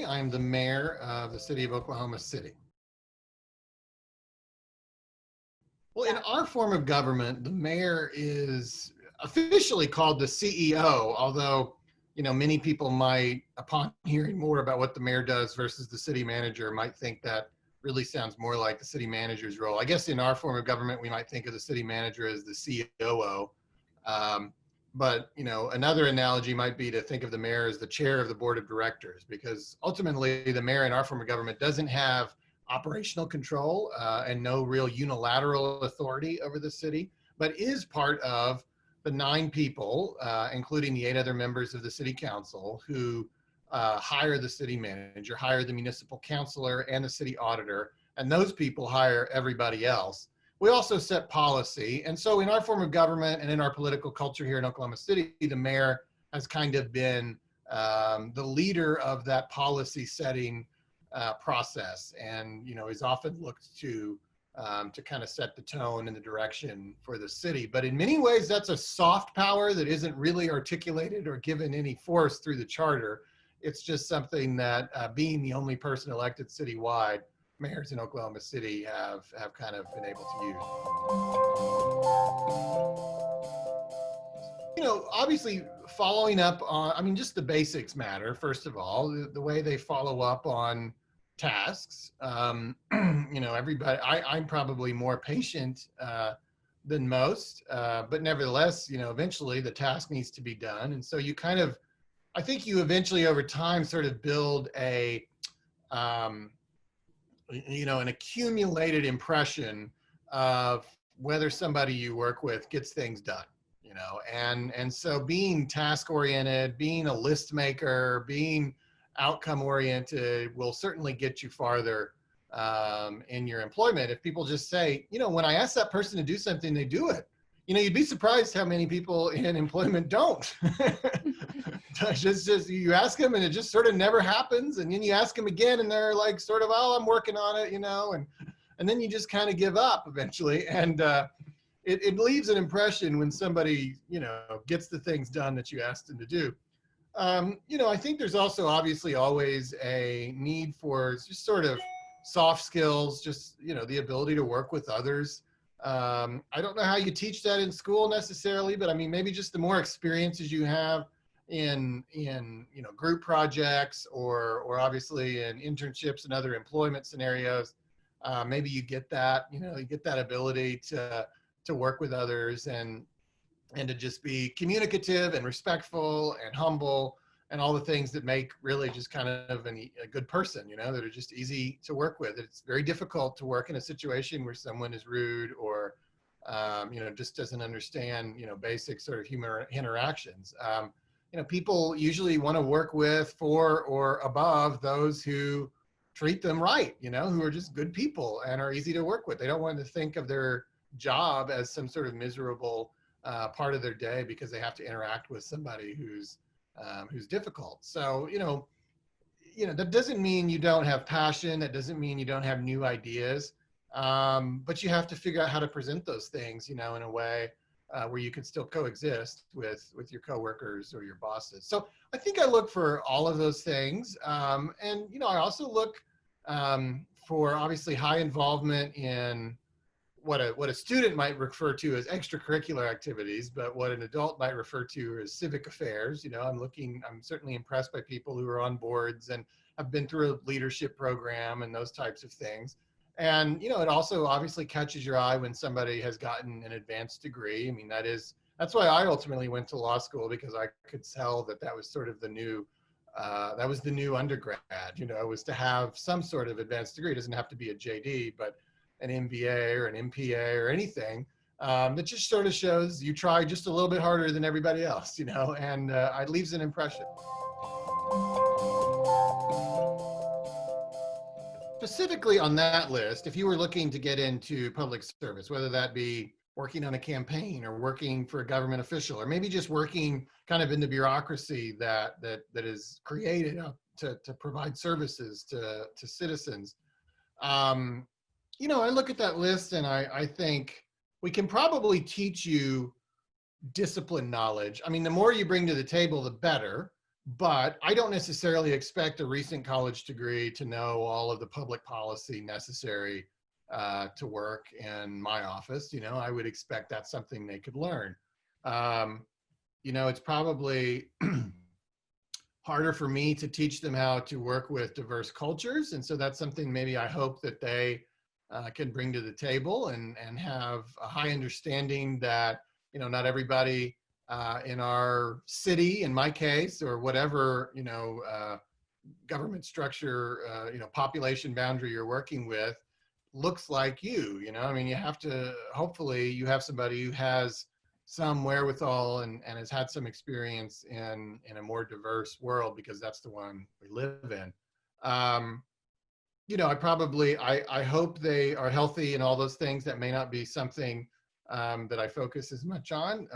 I'm the mayor of the city of Oklahoma City. Well, in our form of government, the mayor is officially called the CEO, although, many people might, upon hearing more about what the mayor does versus the city manager, might think that really sounds more like the city manager's role. I guess in our form of government, we might think of the city manager as the COO. But another analogy might be to think of the mayor as the chair of the board of directors, because ultimately the mayor in our form of government doesn't have operational control and no real unilateral authority over the city, but is part of the 9 people, including the 8 other members of the city council, who hire the city manager, hire the municipal councilor and the city auditor, and those people hire everybody else. We also set policy. And so in our form of government and in our political culture here in Oklahoma City, the mayor has kind of been the leader of that policy setting process, and is often looked to kind of set the tone and the direction for the city. But in many ways, that's a soft power that isn't really articulated or given any force through the charter. It's just something that being the only person elected citywide, mayors in Oklahoma City have kind of been able to use. Obviously following up on, just the basics matter. First of all, the way they follow up on tasks. Everybody, I'm probably more patient than most, but nevertheless, eventually the task needs to be done. And so I think you eventually over time sort of build an accumulated impression of whether somebody you work with gets things done, and so being task oriented, being a list maker, being outcome oriented will certainly get you farther in your employment. If people just say, when I ask that person to do something, they do it. You'd be surprised how many people in employment don't. just you ask them and it just sort of never happens, and then you ask them again and they're like sort of, oh, I'm working on it, and then you just kind of give up eventually, and it leaves an impression when somebody gets the things done that you asked them to do. I think there's also obviously always a need for just sort of soft skills, just the ability to work with others. I don't know how you teach that in school necessarily, but maybe just the more experiences you have in group projects or obviously in internships and other employment scenarios, maybe you get that ability to work with others and to just be communicative and respectful and humble and all the things that make really just kind of a good person, that are just easy to work with. It's very difficult to work in a situation where someone is rude or, just doesn't understand, basic sort of human interactions. People usually want to work with, for, or above those who treat them right, who are just good people and are easy to work with. They don't want to think of their job as some sort of miserable part of their day because they have to interact with somebody who's difficult. So, that doesn't mean you don't have passion. That doesn't mean you don't have new ideas. But you have to figure out how to present those things, in a way where you can still coexist with your coworkers or your bosses. So I think I look for all of those things. And, I also look for obviously high involvement in what a student might refer to as extracurricular activities, but what an adult might refer to as civic affairs. I'm certainly impressed by people who are on boards and have been through a leadership program and those types of things. And, it also obviously catches your eye when somebody has gotten an advanced degree. That's why I ultimately went to law school, because I could tell that was sort of the new undergrad, was to have some sort of advanced degree. It doesn't have to be a JD, but an MBA or an MPA or anything that just sort of shows you try just a little bit harder than everybody else, and it leaves an impression. Specifically on that list, if you were looking to get into public service, whether that be working on a campaign or working for a government official, or maybe just working kind of in the bureaucracy that is created to provide services to citizens, Um, I look at that list and I think we can probably teach you discipline knowledge. I mean, the more you bring to the table, the better. But I don't necessarily expect a recent college degree to know all of the public policy necessary to work in my office. I would expect that's something they could learn. Um, it's probably harder for me to teach them how to work with diverse cultures. And so that's something maybe I hope that they can bring to the table and have a high understanding that, not everybody in our city, in my case, or whatever, government structure, population boundary you're working with looks like I mean, you have to, hopefully you have somebody who has some wherewithal and has had some experience in a more diverse world, because that's the one we live in. I hope they are healthy and all those things. That may not be something that I focus as much on.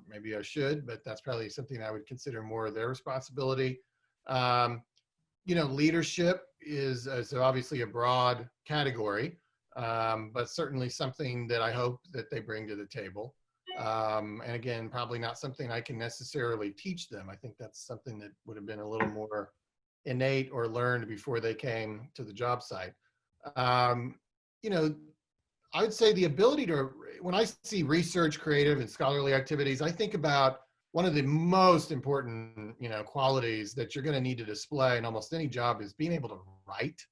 Maybe I should, but that's probably something I would consider more of their responsibility. Leadership is obviously a broad category, but certainly something that I hope that they bring to the table. And again, probably not something I can necessarily teach them. I think that's something that would have been a little more innate or learned before they came to the job site. Um, I would say the ability to, when I see research, creative, and scholarly activities, I think about one of the most important, qualities that you're going to need to display in almost any job is being able to write.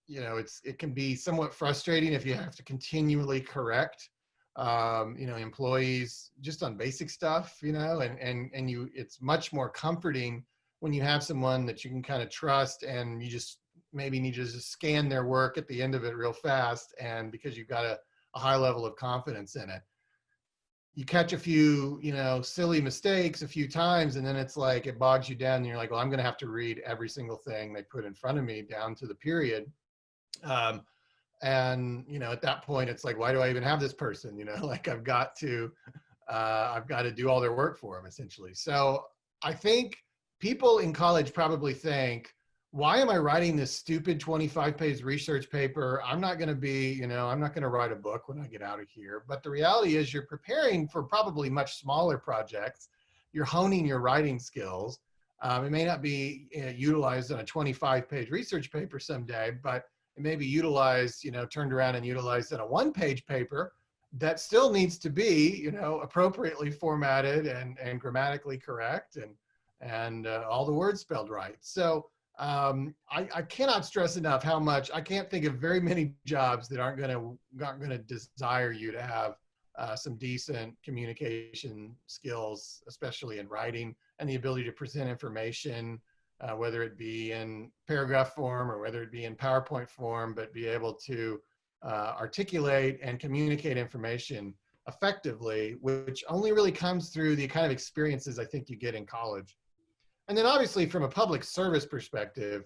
It can be somewhat frustrating if you have to continually correct, employees just on basic stuff, and it's much more comforting when you have someone that you can kind of trust, and you just maybe need to just scan their work at the end of it real fast, and because you've got a high level of confidence in it. You catch a few, silly mistakes a few times, and then it's like it bogs you down, and you're like, well, I'm going to have to read every single thing they put in front of me down to the period. And at that point, it's like, why do I even have this person? Like I've got to do all their work for them, essentially. So I think people in college probably think, why am I writing this stupid 25-page research paper? I'm not going to be, I'm not going to write a book when I get out of here. But the reality is you're preparing for probably much smaller projects. You're honing your writing skills. It may not be utilized on a 25-page research paper someday, but it may be utilized, turned around and utilized in a one-page paper that still needs to be, appropriately formatted and grammatically correct and all the words spelled right. So I cannot stress enough how much, I can't think of very many jobs that aren't going to desire you to have some decent communication skills, especially in writing, and the ability to present information, whether it be in paragraph form or whether it be in PowerPoint form, but be able to articulate and communicate information effectively, which only really comes through the kind of experiences I think you get in college. And then obviously from a public service perspective,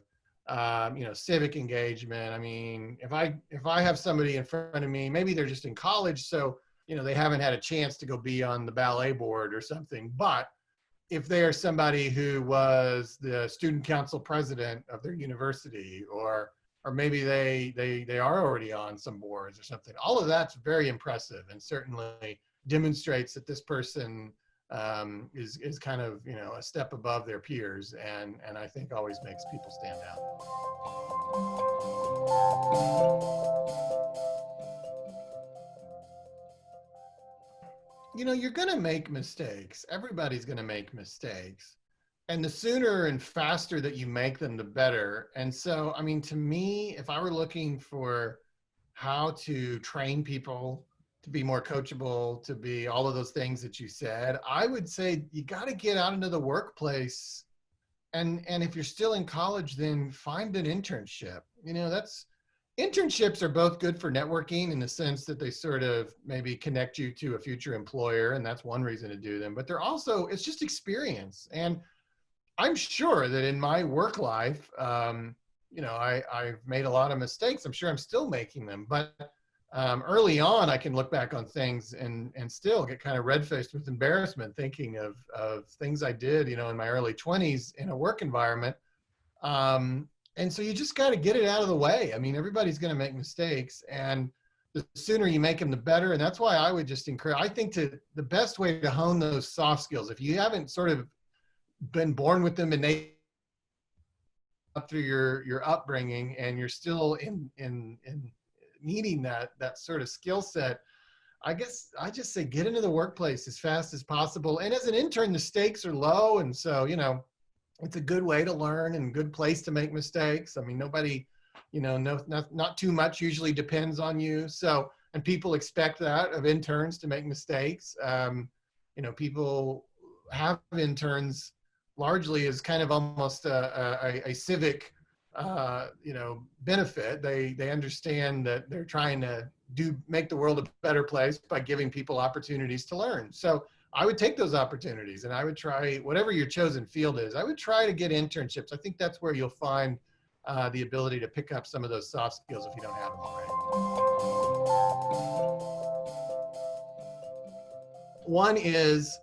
civic engagement. I mean, if I have somebody in front of me, maybe they're just in college, so they haven't had a chance to go be on the ballet board or something. But if they are somebody who was the student council president of their university, or maybe they are already on some boards or something, all of that's very impressive and certainly demonstrates that this person is kind of a step above their peers, and I think always makes people stand out. You're going to make mistakes. Everybody's going to make mistakes. And the sooner and faster that you make them, the better. And so, I mean, to me, if I were looking for how to train people to be more coachable, to be all of those things that you said, I would say you got to get out into the workplace. And if you're still in college, then find an internship. Internships are both good for networking in the sense that they sort of maybe connect you to a future employer, and that's one reason to do them. But they're also, it's just experience. And I'm sure that in my work life, I've made a lot of mistakes. I'm sure I'm still making them. But early on, I can look back on things and still get kind of red-faced with embarrassment, thinking of things I did, in my early 20s in a work environment. And so you just got to get it out of the way. I mean, everybody's going to make mistakes, and the sooner you make them, the better. And that's why I would just encourage, I think the best way to hone those soft skills, if you haven't sort of been born with them innately up through your upbringing, and you're still in needing that sort of skill set, I guess I just say get into the workplace as fast as possible. And as an intern, the stakes are low, and so it's a good way to learn and good place to make mistakes. I mean, nobody, not too much usually depends on you. So, and people expect that of interns to make mistakes. People have interns largely as kind of almost a civic, benefit. They understand that they're trying to make the world a better place by giving people opportunities to learn. So I would take those opportunities, and I would try, whatever your chosen field is, I would try to get internships. I think that's where you'll find the ability to pick up some of those soft skills if you don't have them already. One is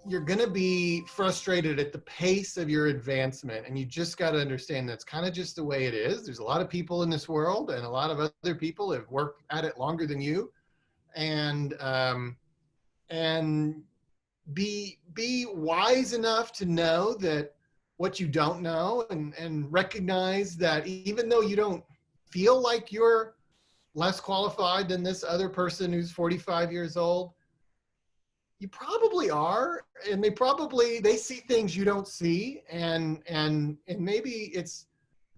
you're going to be frustrated at the pace of your advancement, and you just got to understand that's kind of just the way it is. There's a lot of people in this world, and a lot of other people have worked at it longer than you, and be wise enough to know that what you don't know, and recognize that even though you don't feel like you're less qualified than this other person who's 45 years old, you probably are, and they see things you don't see, and maybe it's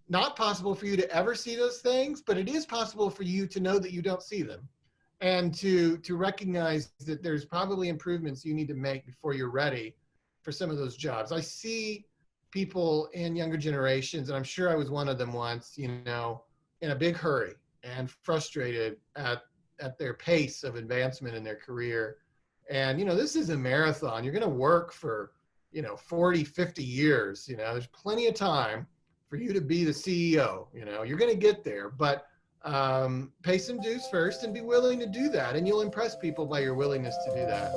not possible for you to ever see those things, but it is possible for you to know that you don't see them, and to recognize that there's probably improvements you need to make before you're ready for some of those jobs. I see people in younger generations, and I'm sure I was one of them once, in a big hurry and frustrated at their pace of advancement in their career. And, this is a marathon. You're going to work for, 40, 50 years. There's plenty of time for you to be the CEO. You're going to get there, but pay some dues first and be willing to do that. And you'll impress people by your willingness to do that.